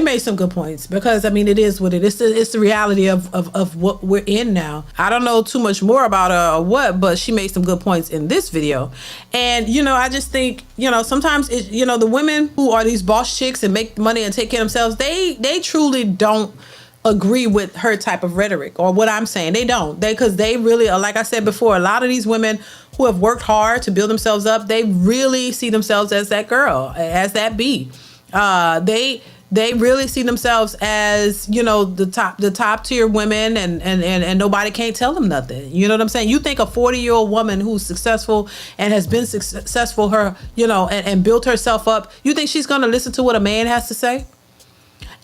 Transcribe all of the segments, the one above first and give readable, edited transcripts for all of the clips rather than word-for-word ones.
made some good points because I mean it is what it is. It's the reality of what we're in now. I don't know too much more about her or what, but she made some good points in this video. And I just think sometimes the women who are these boss chicks and make money and take care of themselves, they truly don't agree with her type of rhetoric or what I'm saying. They don't. Because they really are, like I said before, a lot of these women who have worked hard to build themselves up, they really see themselves as that girl, as that bee. They really see themselves as, the top tier women and nobody can't tell them nothing. You know what I'm saying? You think a 40-year-old woman who's successful and has been successful and built herself up, you think she's going to listen to what a man has to say?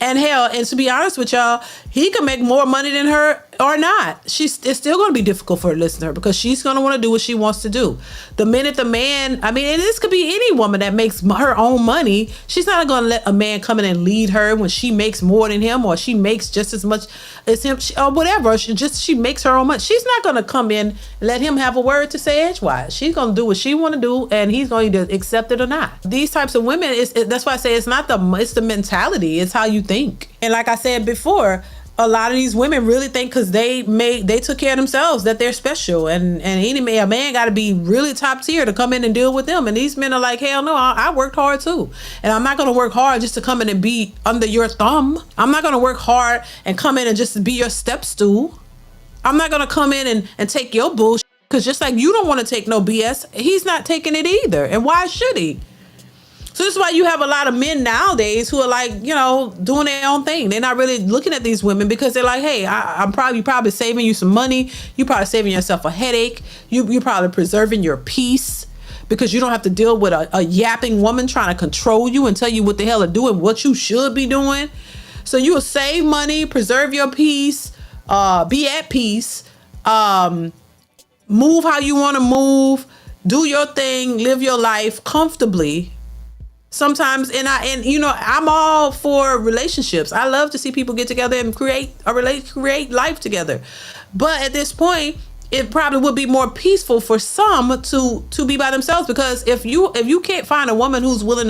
And hell, and to be honest with y'all, he can make more money than her or not. It's still going to be difficult for her to listen to her because she's going to want to do what she wants to do. The minute the man, and this could be any woman that makes her own money, she's not going to let a man come in and lead her when she makes more than him or she makes just as much as him or whatever. She makes her own money. She's not going to come in and let him have a word to say edgewise. She's going to do what she want to do and he's going to accept it or not. These types of women, that's why I say it's the mentality. It's how you think. And like I said before, a lot of these women really think because they took care of themselves that they're special, and a man got to be really top tier to come in and deal with them. And these men are like, hell no, I worked hard too, and I'm not going to work hard just to come in and be under your thumb. I'm not going to work hard and come in and just be your step stool. I'm not going to come in and take your bullshit because just like you don't want to take no BS, he's not taking it either. And why should he? So this is why you have a lot of men nowadays who are like, doing their own thing. They're not really looking at these women because they're like, hey, I'm probably saving you some money. You're probably saving yourself a headache. You're probably preserving your peace because you don't have to deal with a yapping woman trying to control you and tell you what the hell to do and what you should be doing. So you will save money, preserve your peace, be at peace, move how you want to move, do your thing, live your life comfortably. Sometimes, I'm all for relationships. I love to see people get together and create life together. But at this point, it probably would be more peaceful for some to be by themselves, because if you can't find a woman who's willing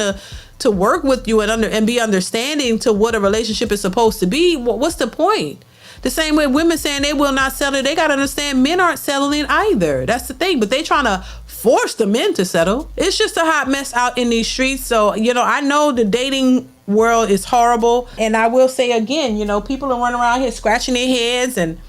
to work with you and be understanding to what a relationship is supposed to be, what's the point? The same way women saying they will not settle, they got to understand men aren't settling either. That's the thing. But they trying to force the men to settle. It's just a hot mess out in these streets. So, I know the dating world is horrible. And I will say again, people are running around here scratching their heads and,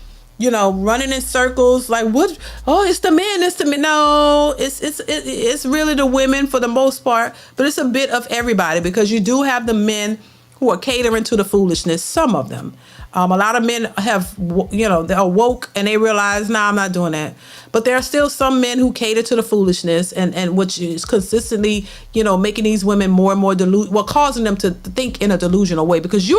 running in circles like, what? Oh, it's the men. It's the men. No, it's really the women for the most part. But it's a bit of everybody, because you do have the men who are catering to the foolishness. Some of them. A lot of men have, they're woke and they realize, nah, I'm not doing that. But there are still some men who cater to the foolishness and which is consistently, making these women more and more causing them to think in a delusional way, because you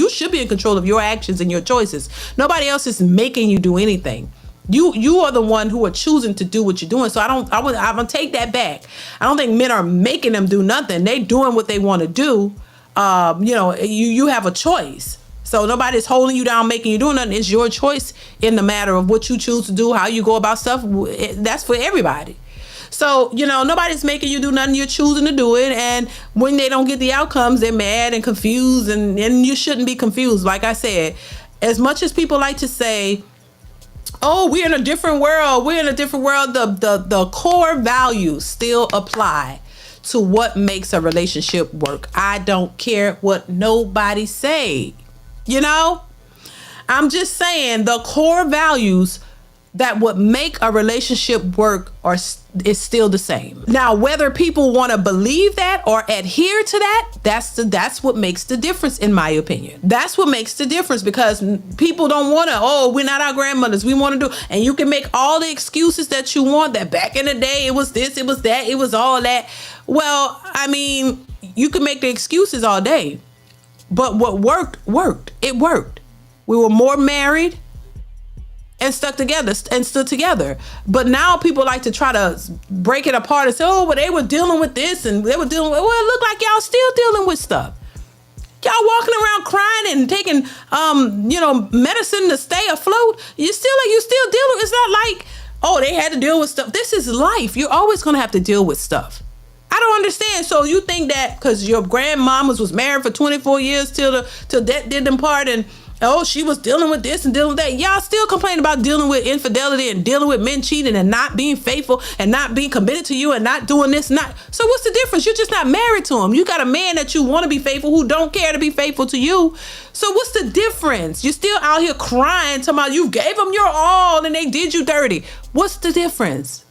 should be in control of your actions and your choices. Nobody else is making you do anything. You are the one who are choosing to do what you're doing. So I'm gonna take that back. I don't think men are making them do nothing. They doing what they want to do. You have a choice. So nobody's holding you down, making you do nothing. It's your choice in the matter of what you choose to do, how you go about stuff. That's for everybody. So, nobody's making you do nothing. You're choosing to do it. And when they don't get the outcomes, they're mad and confused. And you shouldn't be confused. Like I said, as much as people like to say, oh, we're in a different world. The core values still apply to what makes a relationship work. I don't care what nobody say. I'm just saying the core values that would make a relationship work is still the same. Now, whether people want to believe that or adhere to that, that's what makes the difference, in my opinion. That's what makes the difference, because people don't want to, we're not our grandmothers. We want to do, and you can make all the excuses that you want, that back in the day, it was this, it was that, it was all that. Well, you can make the excuses all day. But what worked. It worked. We were more married and stuck together and stood together. But now people like to try to break it apart and say, well, they were dealing with this and they were dealing with, it looked like y'all still dealing with stuff. Y'all walking around crying and taking, medicine to stay afloat. You still dealing. It's not like, they had to deal with stuff. This is life. You're always going to have to deal with stuff. I I don't understand. So you think that because your grandmamas was married for 24 years till death did them part, and oh, she was dealing with this and dealing with that. Y'all still complain about dealing with infidelity and dealing with men cheating and not being faithful and not being committed to you and not doing this. So what's the difference? You're just not married to him. You got a man that you want to be faithful who don't care to be faithful to you. So what's the difference? You're still out here crying, talking about you gave them your all and they did you dirty. What's the difference?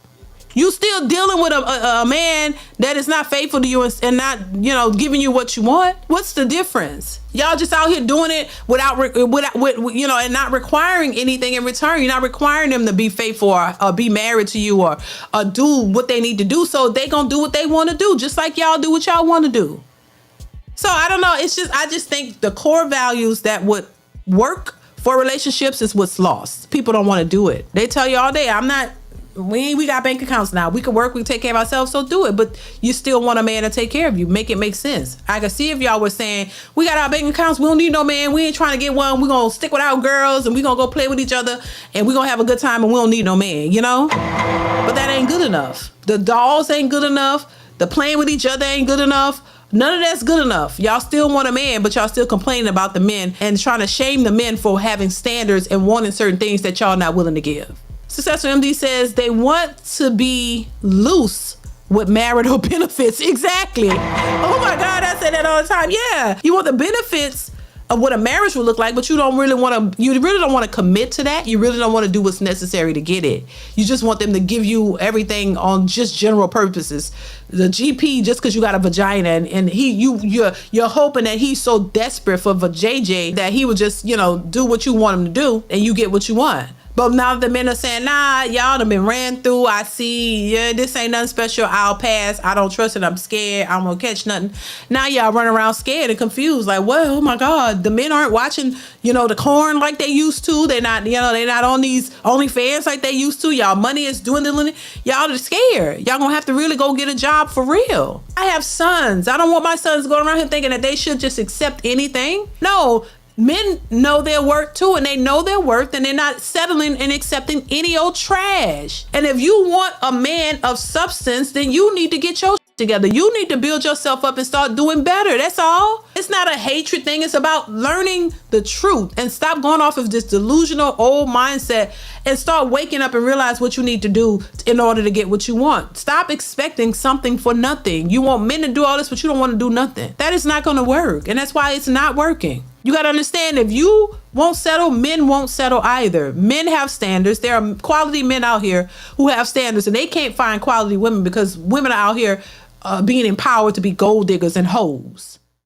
You still dealing with a man that is not faithful to you and not, giving you what you want. What's the difference? Y'all just out here doing it without and not requiring anything in return. You're not requiring them to be faithful or be married to you or do what they need to do. So they gonna do what they want to do, just like y'all do what y'all want to do. So I don't know. I just think the core values that would work for relationships is what's lost. People don't want to do it. They tell you all day, we got bank accounts now. We can work, we can take care of ourselves, so do it. But you still want a man to take care of you. Make it make sense. I can see if y'all were saying, we got our bank accounts, we don't need no man, we ain't trying to get one, we're going to stick with our girls and we're going to go play with each other and we're going to have a good time and we don't need no man, But that ain't good enough. The dolls ain't good enough. The playing with each other ain't good enough. None of that's good enough. Y'all still want a man, but y'all still complaining about the men and trying to shame the men for having standards and wanting certain things that y'all not willing to give. Successful MD says they want to be loose with marital benefits. Exactly. Oh my God, I say that all the time. Yeah, you want the benefits of what a marriage would look like, but you really don't want to commit to that. You really don't want to do what's necessary to get it. You just want them to give you everything on just general purposes. The GP, just because you got a vagina and you're hoping that he's so desperate for JJ that he would just, do what you want him to do and you get what you want. But now the men are saying, nah, y'all done been ran through. I see, this ain't nothing special. I'll pass. I don't trust it. I'm scared. I'm gonna catch nothing. Now y'all run around scared and confused. Like, what? Oh my God. The men aren't watching, the corn like they used to. They're not, they're not on these OnlyFans like they used to. Y'all money is dwindling. Y'all are scared. Y'all gonna have to really go get a job for real. I have sons. I don't want my sons going around here thinking that they should just accept anything. No. Men know their worth too, and they know their worth, and they're not settling and accepting any old trash. And if you want a man of substance, then you need to get your together. You need to build yourself up and start doing better. That's all. It's not a hatred thing. It's about learning the truth and stop going off of this delusional old mindset and start waking up and realize what you need to do in order to get what you want. Stop expecting something for nothing. You want men to do all this, but you don't want to do nothing. That is not going to work. And that's why it's not working. You got to understand, if you won't settle, men won't settle either. Men have standards. There are quality men out here who have standards, and they can't find quality women because women are out here being empowered to be gold diggers and hoes.